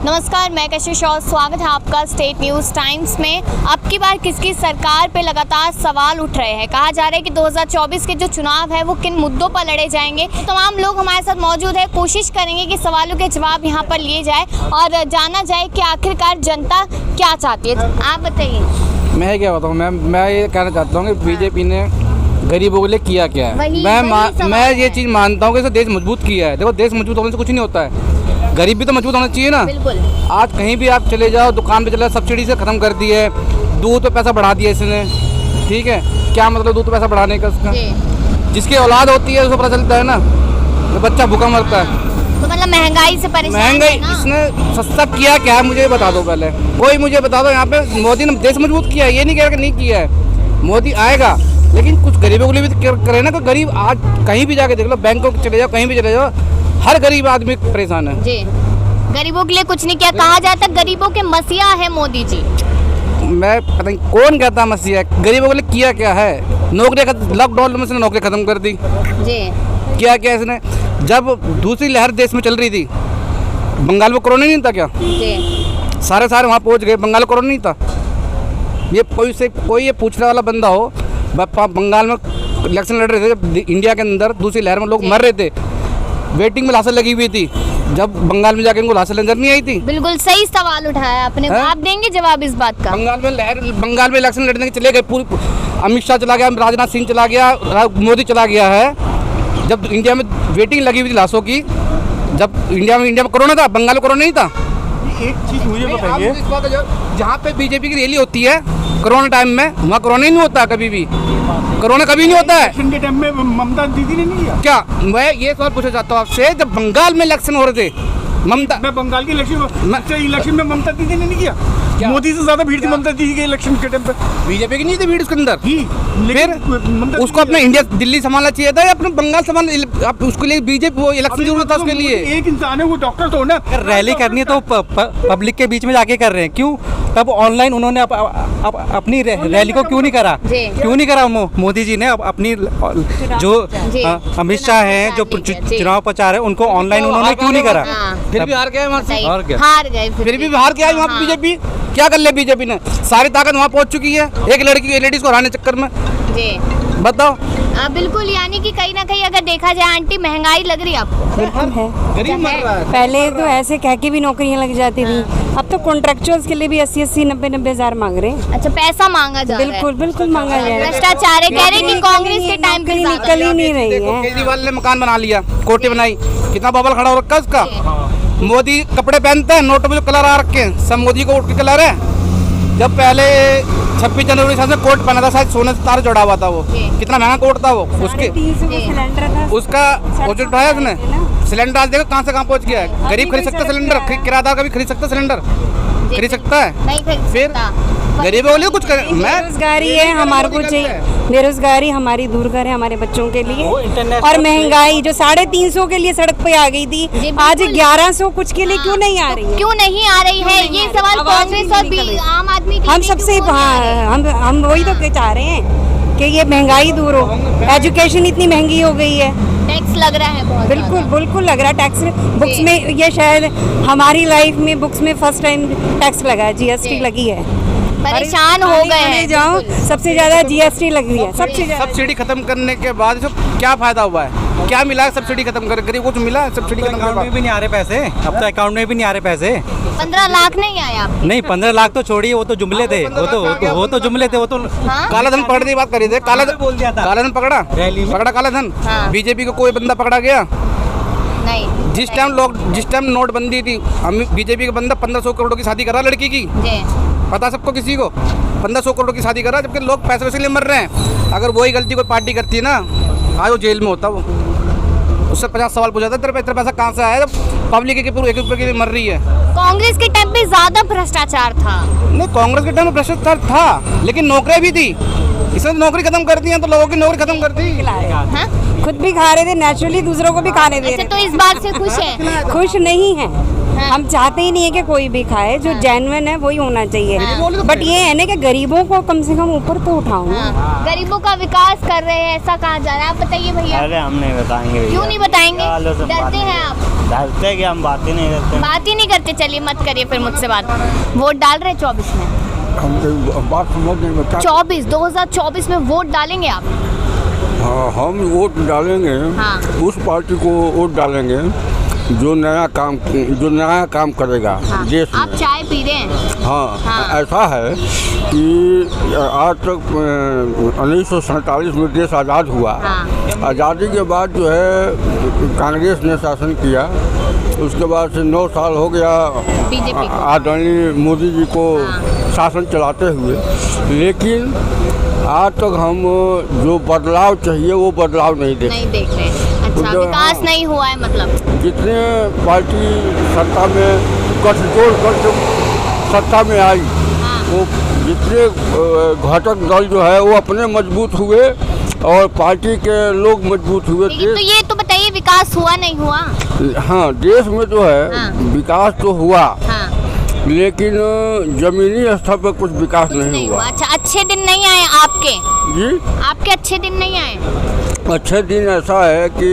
नमस्कार, मैं कशिश और स्वागत है आपका स्टेट न्यूज़ टाइम्स में। अब की बार किसकी सरकार पे लगातार सवाल उठ रहे हैं। कहा जा रहा है कि 2024 के जो चुनाव है वो किन मुद्दों पर लड़े जाएंगे। तो तमाम लोग हमारे साथ मौजूद है, कोशिश करेंगे कि सवालों के जवाब यहाँ पर लिए जाए और जाना जाए कि आखिरकार जनता क्या चाहती है। आप बताइए। मैं क्या बताऊँ, मैं ये कहना चाहता हूँ कि बीजेपी ने गरीबों के लिए किया क्या है। मैं ये चीज़ मानता हूँ कि इसे देश मजबूत किया है। देखो, देश मजबूत होने से कुछ नहीं होता है, गरीब भी तो मजबूत होना चाहिए ना। बिल्कुल। आज कहीं भी आप चले जाओ, दुकान पे चले जाओ, सब्सिडी से ख़त्म कर दी है। दूध पे पैसा बढ़ा दिया इसने, ठीक है। क्या मतलब दूध पे पैसा बढ़ाने का? उसका जिसकी औलाद होती है उसको पता चलता है ना, तो बच्चा भूखा मरता है। तो मतलब महंगाई से परेशान है ना? इसने सस्ता किया क्या है मुझे बता दो पहले। कोई मुझे बता दो। यहाँ पे मोदी ने देश मजबूत किया है, ये नहीं कह रहा कि नहीं किया है। मोदी आएगा लेकिन कुछ गरीबों के लिए भी करे ना। कोई गरीब आज कहीं भी जाके देख लो, बैंकों चले जाओ, कहीं भी चले जाओ, हर गरीब आदमी परेशान है जी। गरीबों के लिए कुछ नहीं किया। कहा जाता है गरीबों के मसीहा है मोदी जी। मैं पता नहीं कौन कहता मसीहा। गरीबों के लिए किया क्या है? नौकरी, लॉकडाउन में इसने नौकरी खत्म कर दी जी। क्या इसने? जब दूसरी लहर देश में चल रही थी, बंगाल में कोरोना नहीं था क्या? जी। सारे वहाँ पहुँच गए, बंगाल में कोरोना नहीं था। ये कोई ये पूछने वाला बंदा हो, बंगाल में इलेक्शन लड़ रहे थे जब इंडिया के अंदर दूसरी लहर में लोग मर रहे थे, वेटिंग में लाशें लगी हुई थी, जब बंगाल में जाके इनको लाशें नजर नहीं आई थी। बिल्कुल सही सवाल उठाया आपने। आप देंगे जवाब इस बात का? बंगाल में इलेक्शन लड़ने के चले गए, पूरी अमित शाह चला गया, राजनाथ सिंह चला गया, मोदी चला गया है। जब इंडिया में वेटिंग लगी हुई थी लाशों की, जब इंडिया में कोरोना था, बंगाल में कोरोना नहीं था। एक चीज मुझे बताइए, जहाँ पे बीजेपी की रैली होती है कोरोना टाइम में, वहाँ कोरोना ही नहीं होता कभी भी। कोरोना कभी नहीं होता है। इलेक्शन के टाइम में ममता दीदी ने नहीं किया क्या? मैं ये सवाल पूछना चाहता हूँ आपसे, जब बंगाल में इलेक्शन हो रहे थे, ममता, मैं बंगाल के इलेक्शन में ममता दीदी ने नहीं किया। मोदी से ज्यादा भीड़ थी ममता दीदी के इलेक्शन के टाइम पे। बीजेपी की नहीं थी भीड़ उसके अंदर। फिर उसको अपने इंडिया दिल्ली संभालना चाहिए था या अपने बंगाल संभालना? उसके लिए बीजेपी वो इलेक्शन जरूरत था उसके लिए। एक इंसान है, वो डॉक्टर तो ना। रैली करनी है तो पब्लिक के बीच में जाके कर रहे हैं, क्यों? तब ऑनलाइन उन्होंने अपनी रैली को क्यों नहीं करा? मोदी जी ने अपनी जो अमित शाह हैं जो चुनाव प्रचार है, उनको ऑनलाइन उन्होंने क्यों नहीं करा? फिर भी हार गए वहाँ से। हार गए। फिर भी हार गया वहाँ पे बीजेपी। क्या कर ले बीजेपी ने? सारी ताकत वहाँ पहुँच चुकी है एक लेडीज को हराने चक्कर में। जी बताओ। बिल्कुल, यानी कि कहीं ना कहीं अगर देखा जाए आंटी, महंगाई लग रही है आपको? बिल्कुल है। गरीब मर रहा है। पहले तो ऐसे कह के भी नौकरियां लग जाती थी, अब तो कॉन्ट्रेक्चुअल्स के लिए भी 80-80, 90-90 हजार मांग रहे हैं। अच्छा, पैसा मांगा जा रहा है। बिल्कुल मांगा जा रहा है। भ्रष्टाचार है, कह रहे हैं कि कांग्रेस के टाइम पे निकल ही नहीं रही है। केजरीवाल ने मकान बना लिया, कोठी बनाई, कितना बबल खड़ा हो रखा है उसका। मोदी कपड़े पहनते हैं, नोटों में जो कलर आ रखे हैं सब मोदी को के कलर है। जब पहले 26 जनवरी से कोट पहना था, शायद सोने से तार जोड़ा हुआ था। वो कितना महंगा कोट था वो, उसका जो उठाया उसने सिलेंडर। आज देखो कहाँ से कहाँ पहुँच गया है। गरीब खरीद सकता सिलेंडर, किराएदार का भी खरीद सकता सिलेंडर, खरीद सकता है। फिर गरीबों के लिए कुछ करें। बेरोजगारी है, हमारे को चाहिए बेरोजगारी हमारी दूर करें, हमारे बच्चों के लिए। और महंगाई जो 350 के लिए सड़क पे आ गई थी, आज 1100 कुछ के लिए क्यों नहीं आ रही है? क्यों नहीं आ रही है? ये सवाल कांग्रेस और आम आदमी हम सबसे हम वही तो चाह रहे हैं कि ये महंगाई दूर हो। एजुकेशन इतनी महंगी हो गई है, टैक्स लग रहा है बहुत। बिल्कुल लग रहा है टैक्स। बुक्स में ये शायद हमारी लाइफ में बुक्स में फर्स्ट टाइम टैक्स लगा है, जीएसटी लगी है। परेशान हो गए हैं। जाओ, सबसे ज्यादा जीएसटी लगी है। सब्सिडी खत्म करने के बाद क्या फायदा हुआ है? क्या मिला है सब्सिडी खत्म कर? गरीब को कुछ मिला है सब्सिडी खत्म? अकाउंट में भी नहीं आ रहे पैसे। अब तो अकाउंट में भी नहीं आ रहे पैसे। 15 लाख नहीं आया आपके? नहीं, 15 लाख तो छोड़िए, वो तो जुमले थे। वो तो जुमले थे। वो तो काला धन पकड़ने की बात करी थी। काला बोल दिया था। काला धन पकड़ा काला धन। बीजेपी को कोई बंदा पकड़ा गया नहीं। जिस टाइम नोटबंदी थी, बीजेपी का बंदा 1500 करोड़ की शादी करा लड़की की। पता सबको, किसी को 1500 करोड़ की शादी करा, जबकि लोग पैसे लिए मर रहे हैं। अगर वही गलती कोई पार्टी करती है ना, आज वो जेल में होता। वो उससे 50 सवाल पूछा था, तेरे पैसा कहाँ से आया? जब पब्लिक के पूरे 1 रुपये के लिए मर रही है। कांग्रेस के टाइम पे ज्यादा भ्रष्टाचार था। नहीं, कांग्रेस के टाइम में भ्रष्टाचार था, लेकिन नौकरियां भी थी। इसने नौकरी खत्म कर दी है, तो लोगों की नौकरी खत्म कर दी। खुद भी खा रहे थे नेचुरली, दूसरों को भी खाने दे रहे। तो इस बात से खुश है? खुश नहीं है। हम चाहते ही नहीं है कि कोई भी खाए, जो जेन्युइन है वही होना चाहिए। बट ये है ना कि गरीबों को कम से कम ऊपर तो उठाओ। गरीबों का विकास कर रहे हैं ऐसा कहा जा रहा है। आप बताइए भैया। अरे हम नहीं बताएंगे। क्यों नहीं बताएंगे? डरते हैं आप? डालते हैं कि हम बात ही नहीं करते। बात ही नहीं करते, चलिए मत करिए फिर मुझसे बात। वोट डाल रहे 24 में? हम बात समझ नहीं बता। 2024 में वोट डालेंगे आप? हाँ, हम वोट डालेंगे। हाँ। उस पार्टी को वोट डालेंगे जो नया काम करेगा देश आप में। चाय पी रहे हैं? हाँ, ऐसा है कि आज तक 1947 में देश आज़ाद हुआ। आज़ादी के बाद जो है कांग्रेस ने शासन किया, उसके बाद से 9 साल हो गया बीजेपी को। आदरणीय मोदी जी को शासन चलाते हुए, लेकिन आज तक हम जो बदलाव चाहिए वो बदलाव नहीं देख नहीं रहे। अच्छा, विकास नहीं हुआ है मतलब? जितने पार्टी सत्ता में गठजोड़ कर जो सत्ता में आई, वो जितने घटक दल जो है वो अपने मजबूत हुए और पार्टी के लोग मजबूत हुए। लेकिन तो ये तो बताइए, विकास हुआ नहीं हुआ? हाँ, देश में जो है विकास तो हुआ, लेकिन जमीनी स्तर पर कुछ विकास नहीं हुआ। अच्छा, अच्छे दिन नहीं आए आपके? जी, आपके अच्छे दिन नहीं आए? अच्छे दिन ऐसा है कि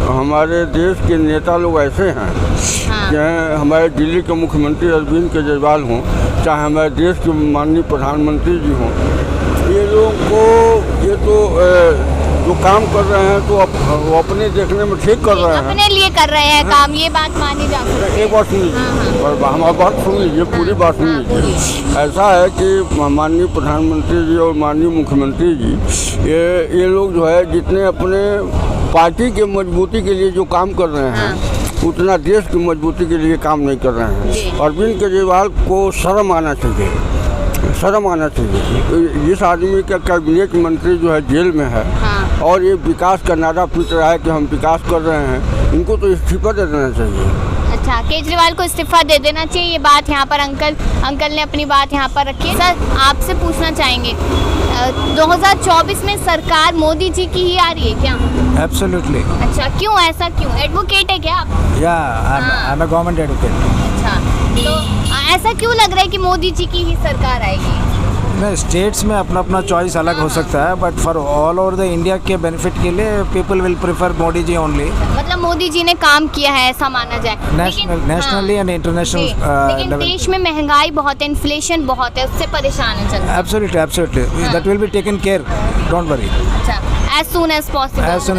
हमारे देश के नेता लोग ऐसे हैं, चाहे हमारे दिल्ली के मुख्यमंत्री अरविंद केजरीवाल हों, चाहे हमारे देश के माननीय प्रधानमंत्री जी हों, ये लोग को ये तो जो काम कर रहे हैं तो वो अपने देखने में ठीक कर रहे हैं, अपने लिए कर रहे हैं काम, ये बात मानी जा सकती है। एक बात सुन लीजिए और हमारी बात सुन लीजिए, पूरी बात सुन लीजिए। ऐसा है कि माननीय प्रधानमंत्री जी और माननीय मुख्यमंत्री जी ये लोग जो है जितने अपने पार्टी के मजबूती के लिए जो काम कर रहे हैं, उतना देश की मजबूती के लिए काम नहीं कर रहे हैं। अरविंद केजरीवाल को शर्म आना चाहिए, शर्म आना चाहिए। जिस आदमी का कैबिनेट मंत्री जो है जेल में है और ये विकास का नारा पीट रहा है कि हम विकास कर रहे हैं, इनको तो इस्तीफा दे देना चाहिए। अच्छा, केजरीवाल को इस्तीफा दे देना चाहिए, ये बात यहाँ पर अंकल ने अपनी बात यहाँ पर रखी है। सर, आपसे पूछना चाहेंगे 2024 में सरकार मोदी जी की ही आ रही है क्या? Absolutely. अच्छा, क्यों, ऐसा क्यों? एडवोकेट है क्या आप? Yeah, I'm a government educator. अच्छा, तो ऐसा क्यों लग रहा है कि मोदी जी की ही सरकार आएगी? नहीं, स्टेट्स में अपना अपना चॉइस अलग हो सकता है, but for all over the India के बेनिफिट के लिए people will prefer Modi ji only. मतलब मोदी जी ने काम किया है ऐसा माना जाए? नेशनली एंड इंटरनेशनल लेकिन देश में महंगाई बहुत है, इन्फ्लेशन बहुत है, उससे परेशान है जनता। Absolutely that will be taken care, don't worry. अच्छा, as soon as possible। अच्छा,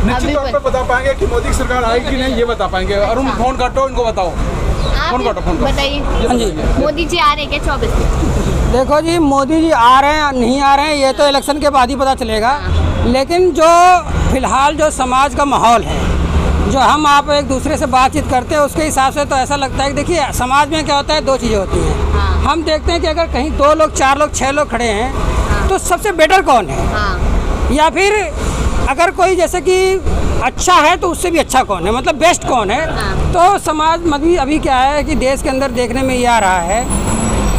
निश्चित तौर पर बता पाएंगे कि मोदी की सरकार आएगी कि नहीं, ये बता पाएंगे। अरुण, फोन काटो, इनको बताओ। फोन काटो। बताइए, हाँ जी, मोदी जी आ रहे हैं क्या 24 में? देखो जी, मोदी जी आ रहे हैं नहीं आ रहे हैं ये तो इलेक्शन के बाद ही पता चलेगा, लेकिन जो फिलहाल जो समाज का माहौल है, जो हम आप एक दूसरे से बातचीत करते हैं, उसके हिसाब से तो ऐसा लगता है कि देखिए समाज में क्या होता है, 2 चीज़ें होती हैं। हम देखते हैं कि अगर कहीं 2 लोग 4 लोग 6 लोग खड़े हैं तो सबसे बेटर कौन है, या फिर अगर कोई जैसे कि अच्छा है तो उससे भी अच्छा कौन है, मतलब बेस्ट कौन है। तो समाज में अभी क्या है कि देश के अंदर देखने में ये आ रहा है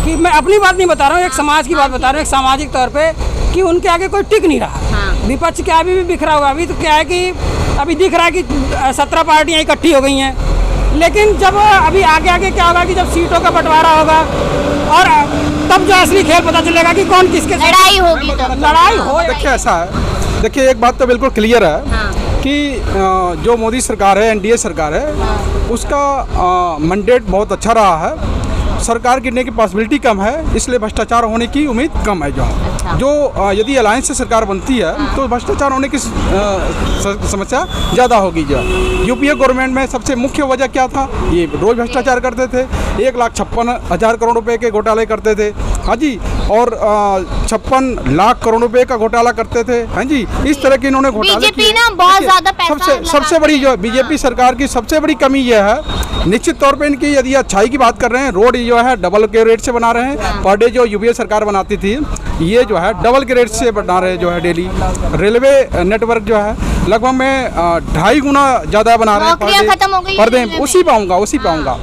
कि मैं अपनी बात नहीं बता रहा हूँ, एक समाज की बात बता रहा हूँ, एक सामाजिक तौर पे, कि उनके आगे कोई टिक नहीं रहा। विपक्ष क्या अभी भी बिखरा हुआ, अभी तो क्या है कि अभी दिख रहा है कि 17 पार्टियाँ इकट्ठी हो गई हैं, लेकिन जब अभी आगे क्या होगा कि जब सीटों का बंटवारा होगा और तब जो असली खेल पता चलेगा कि कौन किसके लड़ाई होगी, लड़ाई हो। देखिए ऐसा है, देखिए एक बात तो बिल्कुल क्लियर है कि जो मोदी सरकार है, एनडीए सरकार है, उसका मैंडेट बहुत अच्छा रहा है। सरकार गिरने की पॉसिबिलिटी कम है, इसलिए भ्रष्टाचार होने की उम्मीद कम है। जो यदि अलायंस से सरकार बनती है तो भ्रष्टाचार होने की समस्या ज़्यादा होगी। जो यूपीए गवर्नमेंट में सबसे मुख्य वजह क्या था, ये रोज़ भ्रष्टाचार करते थे, 1,56,000 करोड़ रुपए के घोटाले करते थे, हाँ जी, और 56 लाख करोड़ रुपए का घोटाला करते थे, हाँ जी। इस तरह के इन्होंने घोटाले किए। बहुत ज़्यादा पैसा सबसे बड़ी जो बीजेपी सरकार की सबसे बड़ी कमी यह है, निश्चित तौर पे इनकी यदि अच्छाई की बात कर रहे हैं, रोड जो है डबल के रेट से बना रहे हैं पर डे, जो यूपीए सरकार बनाती थी ये जो है डबल के रेट से बना रहे हैं जो है डेली। रेलवे नेटवर्क जो है लगभग में 2.5 गुना ज़्यादा बना रहे हैं पर डे। उसी पाऊंगा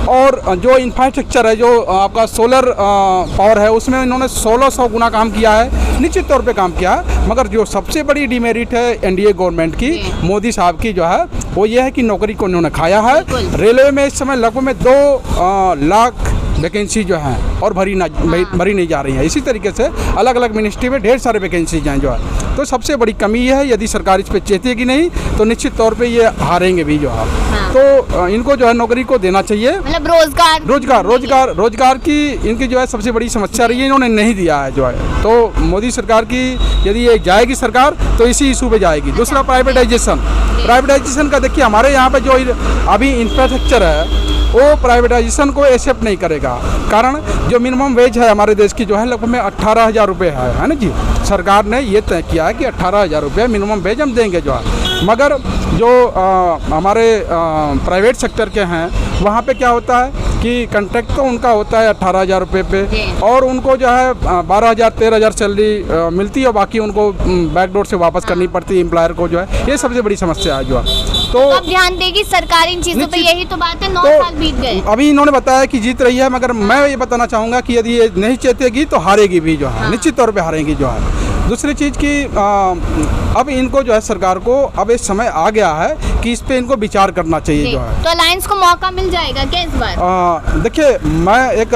और जो इंफ्रास्ट्रक्चर है, जो आपका सोलर पावर है, उसमें इन्होंने 1600 गुना काम किया है, निश्चित तौर पे काम किया है। मगर जो सबसे बड़ी डिमेरिट है एनडीए गवर्नमेंट की, मोदी साहब की जो है, वो ये है कि नौकरी को इन्होंने खाया है। रेलवे में इस समय लगभग में 2 लाख वैकेंसी जो हैं और भरी नहीं जा रही हैं। इसी तरीके से अलग अलग मिनिस्ट्री में ढेर सारे वैकेंसीज हैं जो है। तो सबसे बड़ी कमी ये है, यदि सरकार इस पर चेतेगी नहीं तो निश्चित तौर पे ये हारेंगे भी जो है। तो इनको जो है नौकरी को देना चाहिए। मतलब रोजगार की इनकी जो है सबसे बड़ी समस्या रही है, इन्होंने नहीं दिया है जो है। तो मोदी सरकार की यदि ये जाएगी सरकार तो इसी इशू पे जाएगी। दूसरा प्राइवेटाइजेशन का देखिए, हमारे यहाँ पे जो अभी इंफ्रास्ट्रक्चर है वो प्राइवेटाइजेशन को एक्सेप्ट नहीं करेगा। कारण जो मिनिमम वेज है हमारे देश की जो है लगभग में 18,000 रुपये है ना जी। सरकार ने ये तय किया है कि 18,000 रुपये मिनिमम वेज हम देंगे जो है। मगर जो हमारे प्राइवेट सेक्टर के हैं वहाँ पे क्या होता है कि कॉन्ट्रैक्ट तो उनका होता है 18,000 रुपये पे, और उनको जो है 12,000 13,000 सैलरी मिलती है, और बाकी उनको बैकडोर से वापस करनी पड़ती है एम्प्लॉयर को जो है। ये सबसे बड़ी समस्या है जो है। तो अब ध्यान देगी सरकार इन चीजों पे, यही तो बात है। 9 साल बीत गए, अभी इन्होंने बताया कि जीत रही है, मगर मैं ये बताना चाहूँगा कि यदि ये नहीं जीतेगी तो हारेगी भी जो है, निश्चित तौर पे हारेगी जो है। दूसरी चीज़ की अब इनको जो है सरकार को अब एक समय आ गया है कि इस पे इनको विचार करना चाहिए जो है। तो अलायंस को मौका मिल जाएगा क्या इस बार? देखिए, मैं एक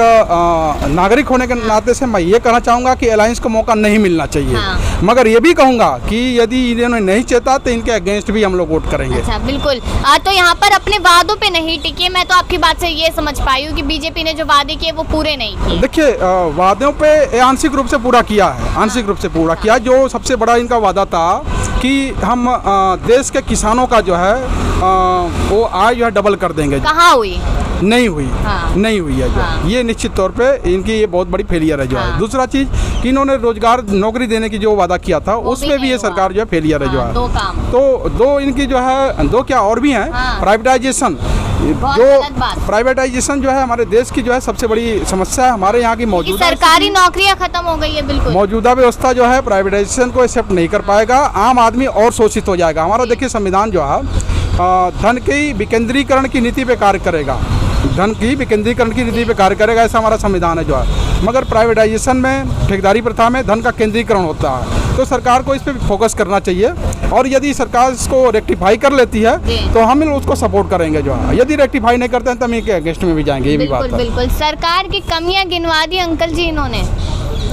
नागरिक होने के नाते से मैं ये कहना चाहूँगा कि अलायंस को मौका नहीं मिलना चाहिए। मगर ये भी कहूँगा कि यदि इन्होंने नहीं चाहता तो इनके अगेंस्ट भी हम लोग वोट करेंगे। अच्छा, बिल्कुल। तो यहाँ पर अपने वादों पे नहीं टिकी। मैं तो आपकी बात से ये समझ पाई हूँ कि बीजेपी ने जो वादे किए वो पूरे नहीं किए। देखिए, वादों पे आंशिक रूप से पूरा किया है, आंशिक रूप से पूरा किया। जो सबसे बड़ा इनका वादा था कि हम देश के किसानों का जो है वो आय जो है डबल कर देंगे। कहाँ हुई? नहीं हुई, नहीं हुई है जो ये निश्चित तौर पे इनकी ये बहुत बड़ी फेलियर है जो है। दूसरा चीज़ कि इन्होंने रोजगार नौकरी देने की जो वादा किया था उसमें भी ये सरकार जो है फेलियर है जो है। तो दो इनकी जो है, दो क्या और भी हैं, प्राइवेटाइजेशन। जो प्राइवेटाइजेशन जो है हमारे देश की जो है सबसे बड़ी समस्या है। हमारे यहाँ की मौजूदा सरकारी नौकरियां खत्म हो गई है, बिल्कुल मौजूदा व्यवस्था जो है प्राइवेटाइजेशन को एक्सेप्ट नहीं कर पाएगा। आम आदमी और शोषित हो जाएगा। हमारा देखिए संविधान जो है धन की विकेंद्रीकरण की नीति पे कार्य करेगा, धन की विकेंद्रीकरण की नीति पे कार्य करेगा, ऐसा हमारा संविधान है जो है। मगर प्राइवेटाइजेशन में, ठेकेदारी प्रथा में धन का केंद्रीकरण होता है। तो सरकार को इस पे फोकस करना चाहिए, और यदि सरकार इसको रेक्टिफाई कर लेती है तो हम उसको सपोर्ट करेंगे जो है। यदि रेक्टिफाई नहीं करते हैं तो हम इनके अगेंस्ट में भी जाएंगे। ये भी बात है। बिल्कुल। सरकार की कमियां गिनवा दी अंकल जी इन्होंने।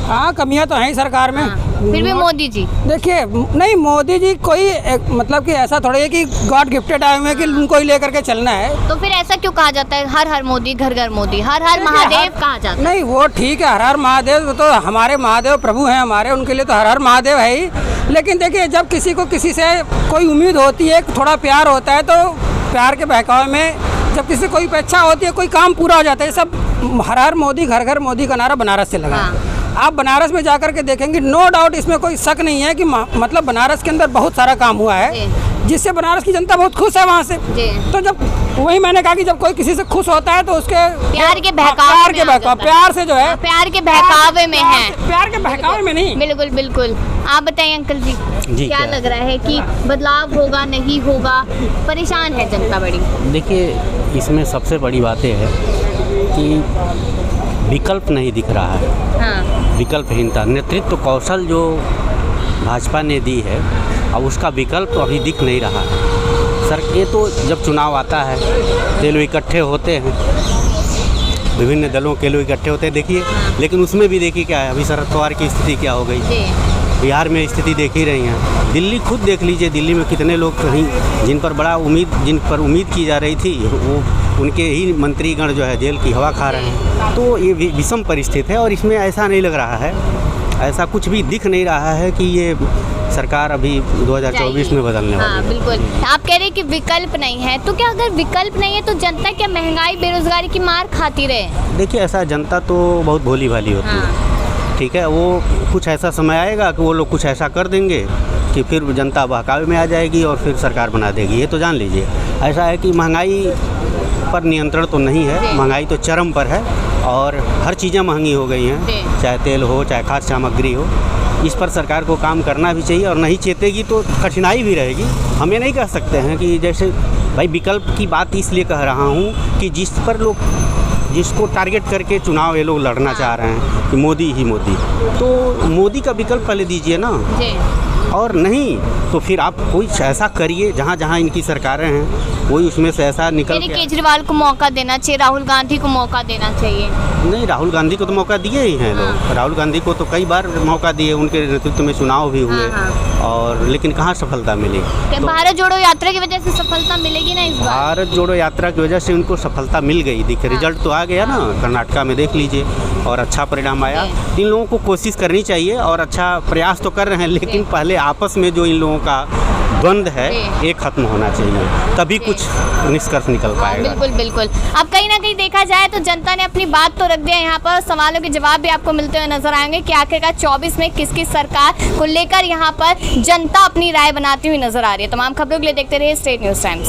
हाँ, कमियां तो हैं सरकार में। फिर भी मोदी जी, देखिए, नहीं, मोदी जी कोई मतलब कि ऐसा थोड़ा है कि गॉड गिफ्टेड आए हुए हैं कि उनको ही लेकर के चलना है। तो फिर ऐसा क्यों कहा जाता है हर हर मोदी, घर घर मोदी, हर हर महादेव कहा जाता है? नहीं, वो ठीक है, हर हर महादेव तो हमारे महादेव प्रभु हैं हमारे, उनके लिए तो हर हर महादेव है ही। लेकिन देखिए, जब किसी को किसी से कोई उम्मीद होती है, थोड़ा प्यार होता है, तो प्यार के बहकावे में जब किसी कोई इच्छा होती है, कोई काम पूरा हो जाता है। सब हर हर मोदी, घर घर मोदी का नारा बनारस से लगा। आप बनारस में जाकर के देखेंगे, नो डाउट, इसमें कोई शक नहीं है कि मतलब बनारस के अंदर बहुत सारा काम हुआ है, जिससे बनारस की जनता बहुत खुश है वहाँ से। तो जब वही मैंने कहा कि जब कोई किसी से खुश होता है तो उसके प्यार के बहकावे, प्यार से जो है, प्यार के बहकावे में है, प्यार के बहकावे में नहीं। बिल्कुल बिल्कुल। आप बताइए अंकल जी, क्या लग रहा है कि बदलाव होगा, नहीं होगा? परेशान है जनता बड़ी। देखिए, इसमें सबसे बड़ी बात है कि विकल्प नहीं दिख रहा है। विकल्पहीनता, नेतृत्व कौशल जो भाजपा ने दी है, अब उसका विकल्प तो अभी दिख नहीं रहा है। सर, ये तो जब चुनाव आता है तो लोग इकट्ठे होते हैं, विभिन्न दलों के लोग इकट्ठे होते हैं, देखिए। लेकिन उसमें भी देखिए क्या है, अभी शरद पवार की स्थिति क्या हो गई, बिहार में स्थिति देख ही रही हैं। दिल्ली खुद देख लीजिए, दिल्ली में कितने लोग कहीं जिन पर उम्मीद की जा रही थी, वो उनके ही मंत्रीगण जो है जेल की हवा खा रहे हैं। तो ये विषम परिस्थिति है, और इसमें ऐसा नहीं लग रहा है, ऐसा कुछ भी दिख नहीं रहा है कि ये सरकार अभी 2024 में बदलने वाली है। बिल्कुल। आप कह रहे हैं कि विकल्प नहीं है, तो क्या अगर विकल्प नहीं है तो जनता क्या महंगाई, बेरोजगारी की मार खाती रहे? देखिए, ऐसा जनता तो बहुत भोली भाली होती है, ठीक है। वो कुछ ऐसा समय आएगा कि वो लोग कुछ ऐसा कर देंगे कि फिर जनता बहकावे में आ जाएगी और फिर सरकार बना देगी। ये तो जान लीजिए। ऐसा है कि महंगाई पर नियंत्रण तो नहीं है, महंगाई तो चरम पर है, और हर चीज़ें महंगी हो गई हैं, चाहे तेल हो, चाहे खाद्य सामग्री हो। इस पर सरकार को काम करना भी चाहिए, और नहीं चेतेगी तो कठिनाई भी रहेगी। हम ये नहीं कह सकते हैं कि जैसे भाई विकल्प की बात इसलिए कह रहा हूँ कि जिसको टारगेट करके चुनाव ये लोग लड़ना चाह रहे हैं कि मोदी ही मोदी, तो मोदी का विकल्प पहले दीजिए ना। और नहीं तो फिर आप कोई ऐसा करिए जहाँ जहाँ इनकी सरकारें हैं कोई उसमें से ऐसा निकल यानी के केजरीवाल को मौका देना चाहिए, राहुल गांधी को मौका देना चाहिए। नहीं, राहुल गांधी को तो मौका दिए ही हैं लोग। राहुल गांधी को तो कई बार मौका दिए, उनके नेतृत्व में चुनाव भी हुए और लेकिन कहाँ सफलता मिली। क्या भारत जोड़ो यात्रा की वजह से सफलता मिलेगी ना इस बार? भारत जोड़ो यात्रा की वजह से उनको सफलता मिल गई। देखिए रिजल्ट तो आ गया ना, कर्नाटका में देख लीजिए और अच्छा परिणाम आया। इन लोगों को कोशिश करनी चाहिए और अच्छा प्रयास तो कर रहे हैं, लेकिन पहले आपस में जो इन लोगों का द्वंद्व है ये खत्म होना चाहिए, तभी कुछ निष्कर्ष निकल पाएगा। बिल्कुल बिल्कुल। अब कहीं ना कहीं देखा जाए तो जनता ने अपनी बात तो रख दिया, यहाँ पर सवालों के जवाब भी आपको मिलते हुए नजर आएंगे कि आखिरकार 24 में किसकी सरकार को लेकर यहाँ पर जनता अपनी राय बनाती हुई नजर आ रही है। तमाम खबरों के लिए देखते रहिए स्टेट न्यूज़ टाइम्स।